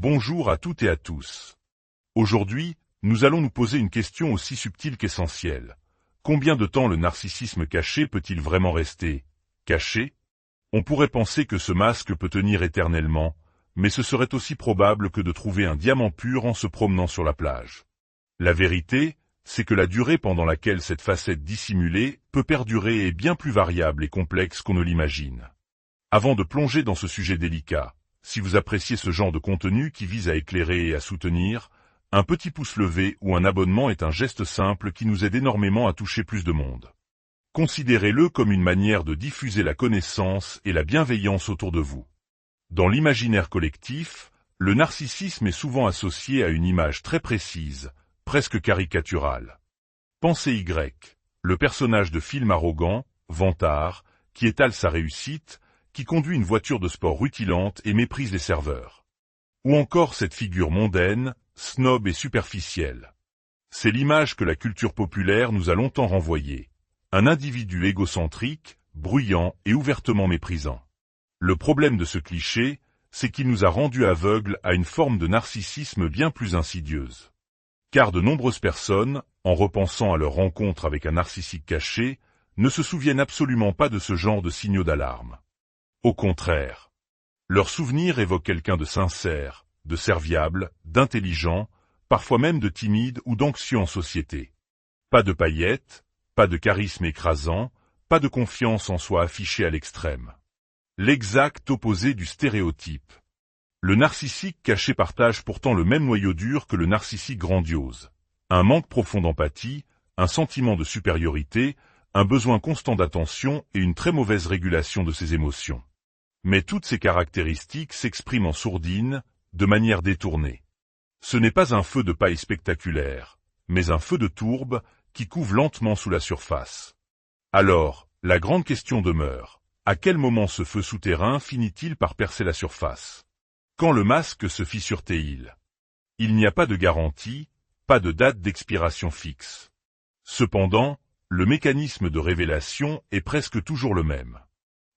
Bonjour à toutes et à tous. Aujourd'hui, nous allons nous poser une question aussi subtile qu'essentielle. Combien de temps le narcissisme caché peut-il vraiment rester caché? On pourrait penser que ce masque peut tenir éternellement, mais ce serait aussi probable que de trouver un diamant pur en se promenant sur la plage. La vérité, c'est que la durée pendant laquelle cette facette dissimulée peut perdurer est bien plus variable et complexe qu'on ne l'imagine. Avant de plonger dans ce sujet délicat, si vous appréciez ce genre de contenu qui vise à éclairer et à soutenir, un petit pouce levé ou un abonnement est un geste simple qui nous aide énormément à toucher plus de monde. Considérez-le comme une manière de diffuser la connaissance et la bienveillance autour de vous. Dans l'imaginaire collectif, le narcissisme est souvent associé à une image très précise, presque caricaturale. Pensez Y, le personnage de film arrogant, vantard, qui étale sa réussite, qui conduit une voiture de sport rutilante et méprise les serveurs. Ou encore cette figure mondaine, snob et superficielle. C'est l'image que la culture populaire nous a longtemps renvoyée. Un individu égocentrique, bruyant et ouvertement méprisant. Le problème de ce cliché, c'est qu'il nous a rendus aveugles à une forme de narcissisme bien plus insidieuse. Car de nombreuses personnes, en repensant à leur rencontre avec un narcissique caché, ne se souviennent absolument pas de ce genre de signaux d'alarme. Au contraire, leur souvenir évoque quelqu'un de sincère, de serviable, d'intelligent, parfois même de timide ou d'anxieux en société. Pas de paillettes, pas de charisme écrasant, pas de confiance en soi affichée à l'extrême. L'exact opposé du stéréotype. Le narcissique caché partage pourtant le même noyau dur que le narcissique grandiose. Un manque profond d'empathie, un sentiment de supériorité, un besoin constant d'attention et une très mauvaise régulation de ses émotions. Mais toutes ces caractéristiques s'expriment en sourdine, de manière détournée. Ce n'est pas un feu de paille spectaculaire, mais un feu de tourbe qui couve lentement sous la surface. Alors, la grande question demeure, à quel moment ce feu souterrain finit-il par percer la surface? Quand le masque se fissurte-t-il? Il n'y a pas de garantie, pas de date d'expiration fixe. Cependant, le mécanisme de révélation est presque toujours le même.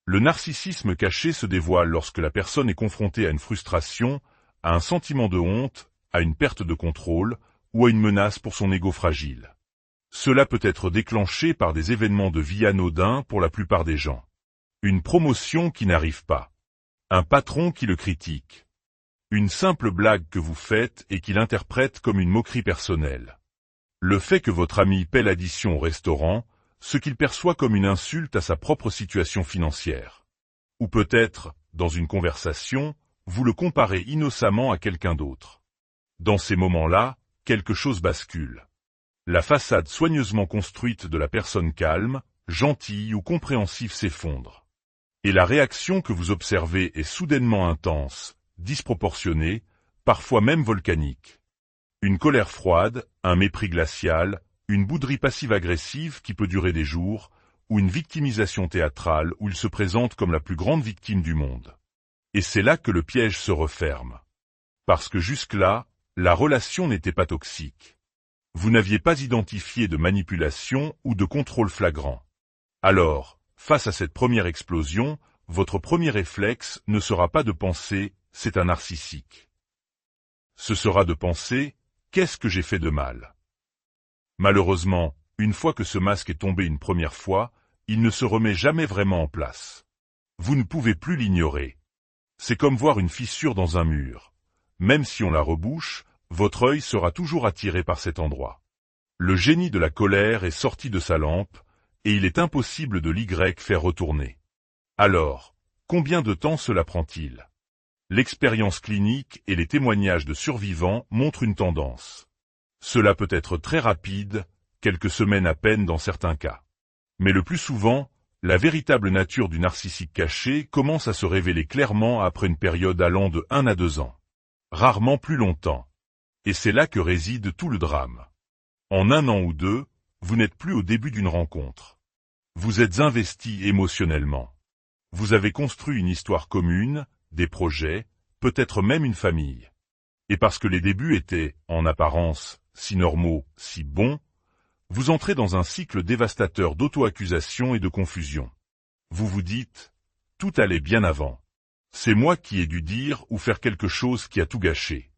Le narcissisme caché se dévoile lorsque la personne est confrontée à une frustration, à un sentiment de honte, à une perte de contrôle, ou à une menace pour son ego fragile. Cela peut être déclenché par des événements de vie anodins pour la plupart des gens. Une promotion qui n'arrive pas. Un patron qui le critique. Une simple blague que vous faites et qu'il interprète comme une moquerie personnelle. Le fait que votre ami paie l'addition au restaurant, ce qu'il perçoit comme une insulte à sa propre situation financière. Ou peut-être, dans une conversation, vous le comparez innocemment à quelqu'un d'autre. Dans ces moments-là, quelque chose bascule. La façade soigneusement construite de la personne calme, gentille ou compréhensive s'effondre. Et la réaction que vous observez est soudainement intense, disproportionnée, parfois même volcanique. Une colère froide, un mépris glacial, une bouderie passive-agressive qui peut durer des jours, ou une victimisation théâtrale où il se présente comme la plus grande victime du monde. Et c'est là que le piège se referme. Parce que jusque-là, la relation n'était pas toxique. Vous n'aviez pas identifié de manipulation ou de contrôle flagrant. Alors, face à cette première explosion, votre premier réflexe ne sera pas de penser « c'est un narcissique ». Ce sera de penser « qu'est-ce que j'ai fait de mal ?» Malheureusement, une fois que ce masque est tombé une première fois, il ne se remet jamais vraiment en place. Vous ne pouvez plus l'ignorer. C'est comme voir une fissure dans un mur. Même si on la rebouche, votre œil sera toujours attiré par cet endroit. Le génie de la colère est sorti de sa lampe, et il est impossible de l'Y faire retourner. Alors, combien de temps cela prend-il? L'expérience clinique et les témoignages de survivants montrent une tendance. Cela peut être très rapide, quelques semaines à peine dans certains cas. Mais le plus souvent, la véritable nature du narcissique caché commence à se révéler clairement après une période allant de 1 à 2 ans. Rarement plus longtemps. Et c'est là que réside tout le drame. En 1 an ou 2, vous n'êtes plus au début d'une rencontre. Vous êtes investi émotionnellement. Vous avez construit une histoire commune, des projets, peut-être même une famille. Et parce que les débuts étaient, en apparence, si normaux, si bons, vous entrez dans un cycle dévastateur d'auto-accusation et de confusion. Vous vous dites, tout allait bien avant. C'est moi qui ai dû dire ou faire quelque chose qui a tout gâché.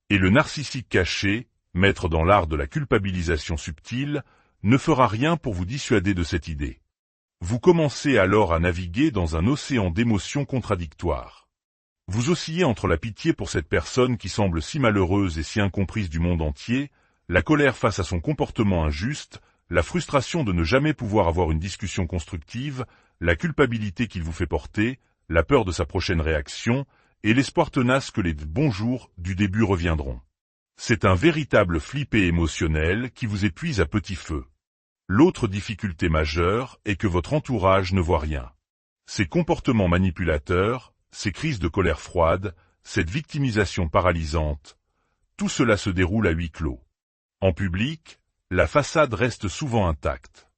Et le narcissique caché, maître dans l'art de la culpabilisation subtile, ne fera rien pour vous dissuader de cette idée. Vous commencez alors à naviguer dans un océan d'émotions contradictoires. Vous oscillez entre la pitié pour cette personne qui semble si malheureuse et si incomprise du monde entier, la colère face à son comportement injuste, la frustration de ne jamais pouvoir avoir une discussion constructive, la culpabilité qu'il vous fait porter, la peur de sa prochaine réaction, et l'espoir tenace que les bons jours du début reviendront. C'est un véritable flippé émotionnel qui vous épuise à petit feu. L'autre difficulté majeure est que votre entourage ne voit rien. Ces comportements manipulateurs, ces crises de colère froide, cette victimisation paralysante, tout cela se déroule à huis clos. En public, la façade reste souvent intacte.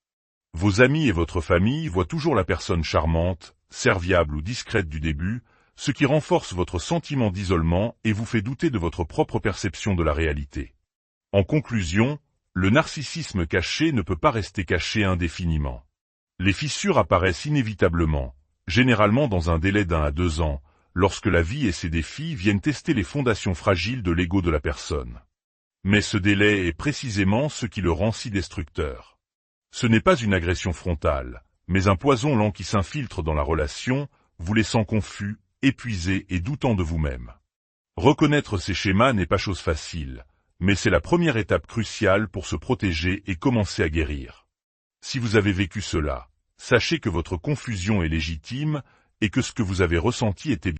Vos amis et votre famille voient toujours la personne charmante, serviable ou discrète du début, ce qui renforce votre sentiment d'isolement et vous fait douter de votre propre perception de la réalité. En conclusion, le narcissisme caché ne peut pas rester caché indéfiniment. Les fissures apparaissent inévitablement, généralement dans un délai d'1 à 2 ans, lorsque la vie et ses défis viennent tester les fondations fragiles de l'ego de la personne. Mais ce délai est précisément ce qui le rend si destructeur. Ce n'est pas une agression frontale, mais un poison lent qui s'infiltre dans la relation, vous laissant confus, épuisé et doutant de vous-même. Reconnaître ces schémas n'est pas chose facile, mais c'est la première étape cruciale pour se protéger et commencer à guérir. Si vous avez vécu cela, sachez que votre confusion est légitime et que ce que vous avez ressenti était